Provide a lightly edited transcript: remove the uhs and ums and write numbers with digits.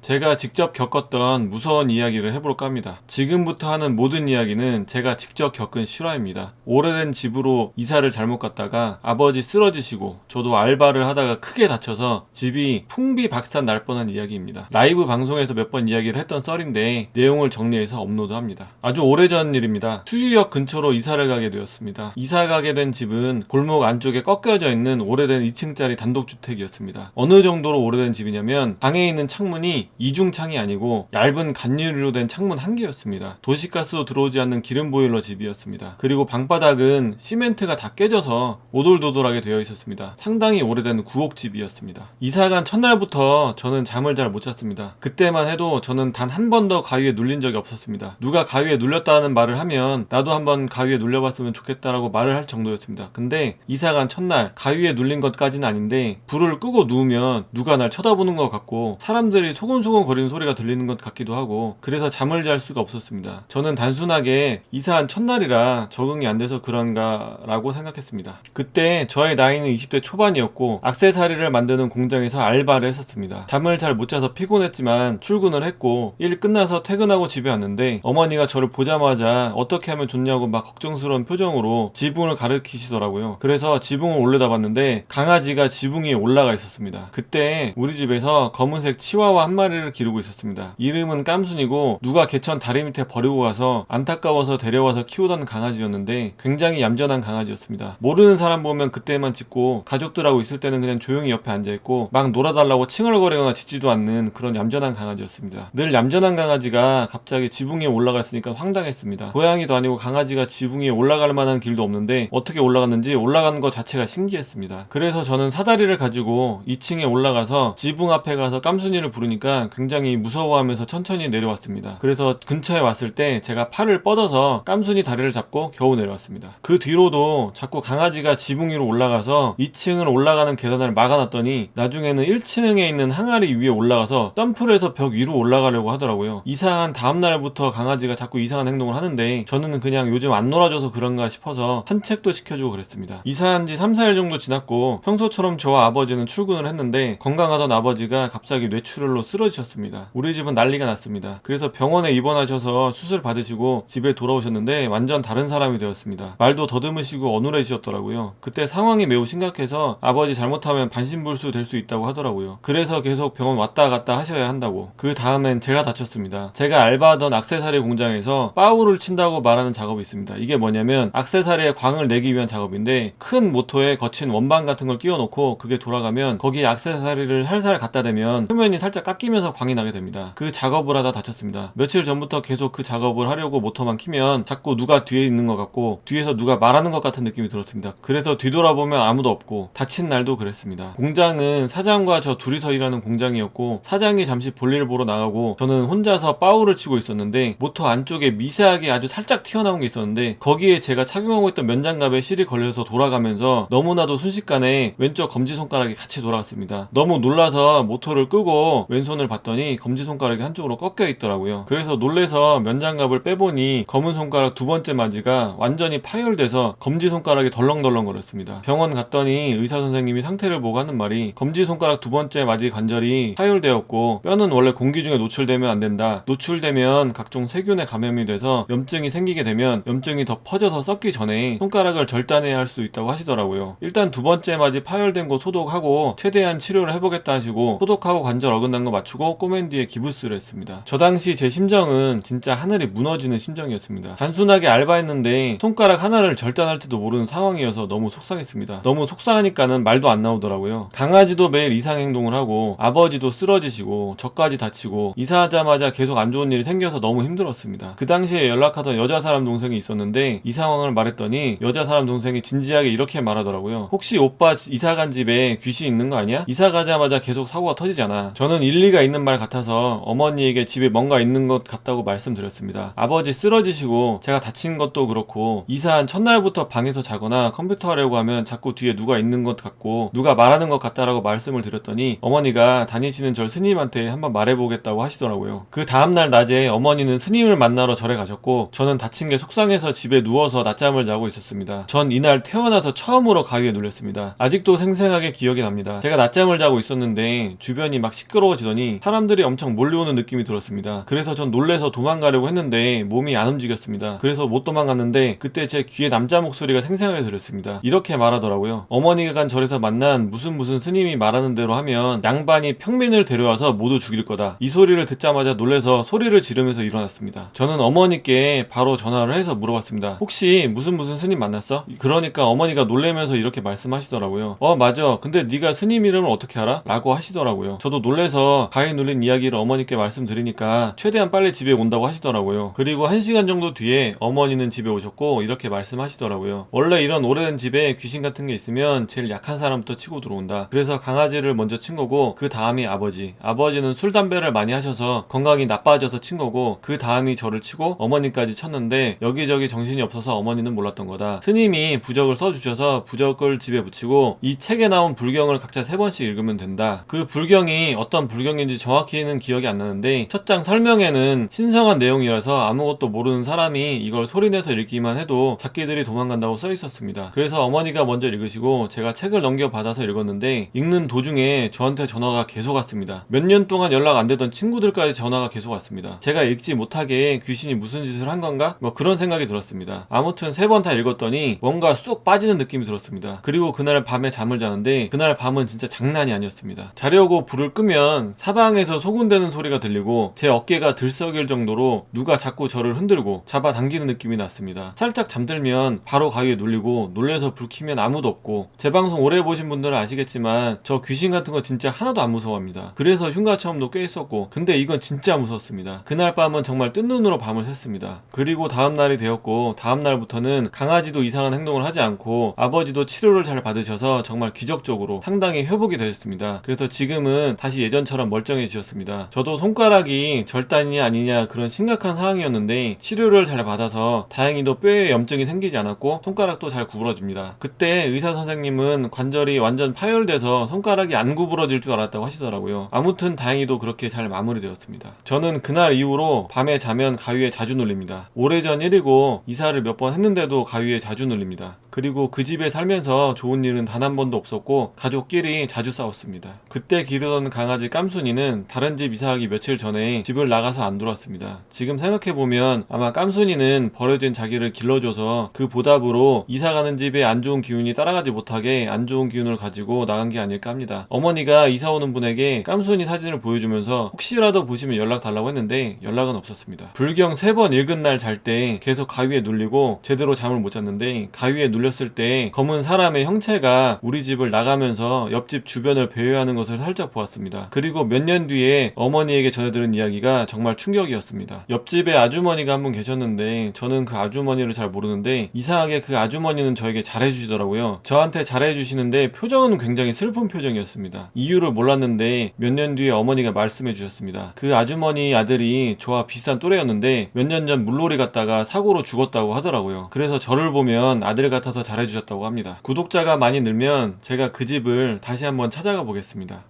제가 직접 겪었던 무서운 이야기를 해볼까 합니다. 지금부터 하는 모든 이야기는 제가 직접 겪은 실화입니다. 오래된 집으로 이사를 잘못 갔다가 아버지 쓰러지시고 저도 알바를 하다가 크게 다쳐서 집이 풍비박산 날 뻔한 이야기입니다. 라이브 방송에서 몇 번 이야기를 했던 썰인데 내용을 정리해서 업로드합니다. 아주 오래전 일입니다. 수유역 근처로 이사를 가게 되었습니다. 이사 가게 된 집은 골목 안쪽에 꺾여져 있는 오래된 2층짜리 단독주택이었습니다. 어느 정도로 오래된 집이냐면 방에 있는 창문이 이중창이 아니고 얇은 간유리로 된 창문 한 개였습니다. 도시가스도 들어오지 않는 기름 보일러 집이었습니다. 그리고 방바닥은 시멘트가 다 깨져서 오돌도돌하게 되어 있었습니다. 상당히 오래된 구옥집이었습니다. 이사간 첫날부터 저는 잠을 잘 못 잤습니다. 그때만 해도 저는 단 한 번도 가위에 눌린 적이 없었습니다. 누가 가위에 눌렸다는 말을 하면 나도 한번 가위에 눌려봤으면 좋겠다라고 말을 할 정도였습니다. 근데 이사간 첫날 가위에 눌린 것까지는 아닌데 불을 끄고 누우면 누가 날 쳐다보는 것 같고 사람들이 소곤소곤 거리는 소리가 들리는 것 같기도 하고 그래서 잠을 잘 수가 없었습니다. 저는 단순하게 이사한 첫날이라 적응이 안 돼서 그런가 라고 생각했습니다. 그때 저의 나이는 20대 초반이었고 액세서리를 만드는 공장에서 알바를 했었습니다. 잠을 잘 못 자서 피곤했지만 출근을 했고 일 끝나서 퇴근하고 집에 왔는데 어머니가 저를 보자마자 어떻게 하면 좋냐고 막 걱정스러운 표정으로 지붕을 가리키시더라고요. 그래서 지붕을 올려다 봤는데 강아지가 지붕 위에 올라가 있었습니다. 그때 우리 집에서 검은색 치와와 한 마리를 기르고 있었습니다. 이름은 깜순이고 누가 개천 다리 밑에 버리고 가서 안타까워서 데려와서 키우던 강아지였는데 굉장히 얌전한 강아지였습니다. 모르는 사람 보면 그때만 짖고 가족들하고 있을 때는 그냥 조용히 옆에 앉아있고 막 놀아달라고 칭얼거리거나 짖지도 않는 그런 얌전한 강아지였습니다. 늘 얌전한 강아지가 갑자기 지붕 위에 올라갔으니까 황당했습니다. 고양이도 아니고 강아지가 지붕 위에 올라갈 만한 길도 없는데 어떻게 올라갔는지 올라가는 것 자체가 신기했습니다. 그래서 저는 사다리를 가지고 2층에 올라가서 지붕 앞에 가서 깜순이를 부르니까 굉장히 무서워하면서 천천히 내려왔습니다. 그래서 근처에 왔을 때 제가 팔을 뻗어서 깜순이 다리를 잡고 겨우 내려왔습니다. 그 뒤로도 자꾸 강아지가 지붕 위로 올라가서 2층을 올라가는 계단을 막아놨더니 나중에는 1층에 있는 항아리 위에 올라가서 점프를 해서 벽 위로 올라가려고 하더라고요. 이사한 다음날부터 강아지가 자꾸 이상한 행동을 하는데 저는 그냥 요즘 안 놀아줘서 그런가 싶어서 산책도 시켜주고 그랬습니다. 이사한 지 3, 4일 정도 지났고 평소처럼 저와 아버지는 출근을 했는데 건강하던 아버지가 갑자기 뇌출혈로 쓰러지셨습니다. 우리 집은 난리가 났습니다. 그래서 병원에 입원하셔서 수술 받으시고 집에 돌아오셨는데 완전 다른 사람이 되었습니다. 말도 더듬으시고 어눌해지셨더라고요. 그때 상황이 매우 심각해서 아버지 잘못하면 반신불수 될 수 있다고 하더라고요. 그래서 계속 병원 왔다 갔다 하셔야 한다고. 그 다음엔 제가 다쳤습니다. 제가 알바하던 액세서리 공장에서 파우를 친다고 말하는 작업이 있습니다. 이게 뭐냐면 액세서리에 광을 내기 위한 작업인데 큰 모터에 거친 원반 같은 걸 끼워 놓고 그게 돌아가면 거기에 액세서리를 살살 갖다 대면 표면이 살짝 깎이면서 광이 나게 됩니다. 그 작업을 하다 다쳤습니다. 며칠 전부터 계속 그 작업을 하려고 모터만 키면 자꾸 누가 뒤에 있는 것 같고 뒤에서 누가 말하는 것 같은 느낌이 들었습니다. 그래서 뒤돌아보면 아무도 없고 다친 날도 그랬습니다. 공장은 사장과 저 둘이서 일하는 공장이었고 사장이 잠시 볼일 보러 나가고 저는 혼자서 파우를 치고 있었는데 모터 안쪽에 미세하게 아주 살짝 튀어나온 게 있었는데 거기에 제가 착용하고 있던 면장갑에 실이 걸려서 돌아가면서 너무나도 순식간에 왼쪽 검지손가락이 같이 돌아갔습니다. 너무 놀라서 모터를 끄고 왼손을 봤더니 검지손가락이 한쪽으로 꺾여 있더라고요. 그래서 놀래서 면장갑을 빼보니 검은 손가락 두 번째 마디가 완전히 파열돼서 검지손가락이 덜렁덜렁 거렸습니다. 병원 갔더니 의사 선생님이 상태를 보고 하는 말이 검지손가락 두 번째 마디 관절이 파열되었고 뼈는 원래 공기 중에 노출되면 안 된다. 노출되면 각종 세균에 감염이 돼서 염증이 생기게 되면 염증이 더 퍼져서 썩기 전에 손가락을 절단해야 할 수 있다고 하시더라고요. 일단 두 번째 마디 파열된 곳 소독하고 최대한 치료를 해보겠다 하시고 소독하고 관절 어긋난 거 맞추고 꼬맨 뒤에 기부스를 했습니다. 저 당시 제 심정은 진짜 하늘이 무너지는 심정이었습니다. 단순하게 알바했는데 손가락 하나를 절단할지도 모르는 상황이어서 너무 속상했습니다. 너무 속상하니까는 말도 안 나오더라고요. 강아지도 매일 이상 행동을 하고 아버지도 쓰러지시고 저까지 다치고 이사하자마자 계속 안 좋은 일이 생겨서 너무 힘들었습니다. 그 당시에 연락하던 여자 사람 동생이 있었는데 이 상황을 말했더니 여자 사람 동생이 진지하게 이렇게 말하더라고요. 혹시 오빠 이사간 집에 귀신 있는 거 아니야? 이사 가자마자 계속 사고가 터지잖아. 저는 일리가 있는 말 같아서 어머니에게 집에 뭔가 있는 것 같다고 말씀드렸습니다. 아버지 쓰러지시고 제가 다친 것도 그렇고 이사한 첫날부터 방에서 자거나 컴퓨터 하려고 하면 자꾸 뒤에 누가 있는 것 같고 누가 말하는 것 같다라고 말씀을 드렸더니 어머니가 다니시는 절 스님한테 한번 말해보겠다고 하시더라고요. 그 다음날 낮에 어머니는 스님을 만나러 절에 가셨고 저는 다친 게 속상해서 집에 누워서 낮잠을 자고 있었습니다. 전 이날 태어나서 처음으로 가위에 눌렸습니다. 아직도 생생하게 기억이 납니다. 제가 낮잠을 자고 있었는데 주변이 막 시끄러워지더니 했더니 사람들이 엄청 몰려오는 느낌이 들었습니다. 그래서 전 놀래서 도망가려고 했는데 몸이 안 움직였습니다. 그래서 못 도망갔는데 그때 제 귀에 남자 목소리가 생생하게 들렸습니다. 이렇게 말하더라고요. 어머니가 간 절에서 만난 무슨 스님이 말하는 대로 하면 양반이 평민을 데려와서 모두 죽일 거다. 이 소리를 듣자마자 놀래서 소리를 지르면서 일어났습니다. 저는 어머니께 바로 전화를 해서 물어봤습니다. 혹시 무슨 스님 만났어? 그러니까 어머니가 놀래면서 이렇게 말씀하시더라고요. 맞아. 근데 네가 스님 이름을 어떻게 알아? 라고 하시더라고요. 저도 놀래서 가위 눌린 이야기를 어머니께 말씀드리니까 최대한 빨리 집에 온다고 하시더라고요. 그리고 1시간 정도 뒤에 어머니는 집에 오셨고 이렇게 말씀하시더라고요. 원래 이런 오래된 집에 귀신 같은 게 있으면 제일 약한 사람부터 치고 들어온다. 그래서 강아지를 먼저 친 거고 그 다음이 아버지는 술 담배를 많이 하셔서 건강이 나빠져서 친 거고 그 다음이 저를 치고 어머니까지 쳤는데 여기저기 정신이 없어서 어머니는 몰랐던 거다. 스님이 부적을 써주셔서 부적을 집에 붙이고 이 책에 나온 불경을 각자 3번씩 읽으면 된다. 그 불경이 어떤 불경인지 정확히는 기억이 안 나는데 첫 장 설명에는 신성한 내용이라서 아무것도 모르는 사람이 이걸 소리내서 읽기만 해도 작기들이 도망간다고 써 있었습니다. 그래서 어머니가 먼저 읽으시고 제가 책을 넘겨받아서 읽었는데 읽는 도중에 저한테 전화가 계속 왔습니다. 몇 년 동안 연락 안 되던 친구들까지 전화가 계속 왔습니다. 제가 읽지 못하게 귀신이 무슨 짓을 한 건가? 그런 생각이 들었습니다. 아무튼 3번 다 읽었더니 뭔가 쑥 빠지는 느낌이 들었습니다. 그리고 그날 밤에 잠을 자는데 그날 밤은 진짜 장난이 아니었습니다. 자려고 불을 끄면 사방에서 소군대는 소리가 들리고 제 어깨가 들썩일 정도로 누가 자꾸 저를 흔들고 잡아당기는 느낌이 났습니다. 살짝 잠들면 바로 가위에 눌리고 놀래서 불 켜면 아무도 없고 제 방송 오래 보신 분들은 아시겠지만 저 귀신 같은 거 진짜 하나도 안 무서워합니다. 그래서 흉가 체험도 꽤 했었고 근데 이건 진짜 무서웠습니다. 그날 밤은 정말 뜬 눈으로 밤을 샜습니다. 그리고 다음날이 되었고 다음날부터는 강아지도 이상한 행동을 하지 않고 아버지도 치료를 잘 받으셔서 정말 기적적으로 상당히 회복이 되셨습니다. 그래서 지금은 다시 예전처럼 멀쩡해지셨습니다. 저도 손가락이 절단이냐 아니냐 그런 심각한 상황이었는데 치료를 잘 받아서 다행히도 뼈에 염증이 생기지 않았고 손가락도 잘 구부러집니다. 그때 의사 선생님은 관절이 완전 파열돼서 손가락이 안 구부러질 줄 알았다고 하시더라고요. 아무튼 다행히도 그렇게 잘 마무리되었습니다. 저는 그날 이후로 밤에 자면 가위에 자주 눌립니다. 오래전 일이고 이사를 몇 번 했는데도 가위에 자주 눌립니다. 그리고 그 집에 살면서 좋은 일은 단 한 번도 없었고 가족끼리 자주 싸웠습니다. 그때 기르던 강아지 깜순이는 다른 집 이사하기 며칠 전에 집을 나가서 안 들어왔습니다. 지금 생각해보면 아마 깜순이는 버려진 자기를 길러줘서 그 보답으로 이사가는 집에 안 좋은 기운이 따라가지 못하게 안 좋은 기운을 가지고 나간 게 아닐까 합니다. 어머니가 이사 오는 분에게 깜순이 사진을 보여주면서 혹시라도 보시면 연락 달라고 했는데 연락은 없었습니다. 불경 3번 읽은 날 잘 때 계속 가위에 눌리고 제대로 잠을 못 잤는데 가위에 눌렸을 때 검은 사람의 형체가 우리 집을 나가면서 옆집 주변을 배회하는 것을 살짝 보았습니다. 그리고 몇 년 뒤에 어머니에게 전해들은 이야기가 정말 충격이었습니다. 옆집에 아주머니가 한 분 계셨는데 저는 그 아주머니를 잘 모르는데 이상하게 그 아주머니는 저에게 잘해주시더라고요. 저한테 잘해주시는데 표정은 굉장히 슬픈 표정이었습니다. 이유를 몰랐는데 몇 년 뒤에 어머니가 말씀해 주셨습니다. 그 아주머니 아들이 저와 비슷한 또래였는데 몇 년 전 물놀이 갔다가 사고로 죽었다고 하더라고요. 그래서 저를 보면 아들 같아서 잘해주셨다고 합니다. 구독자가 많이 늘면 제가 그 집을 다시 한번 찾아가 보겠습니다.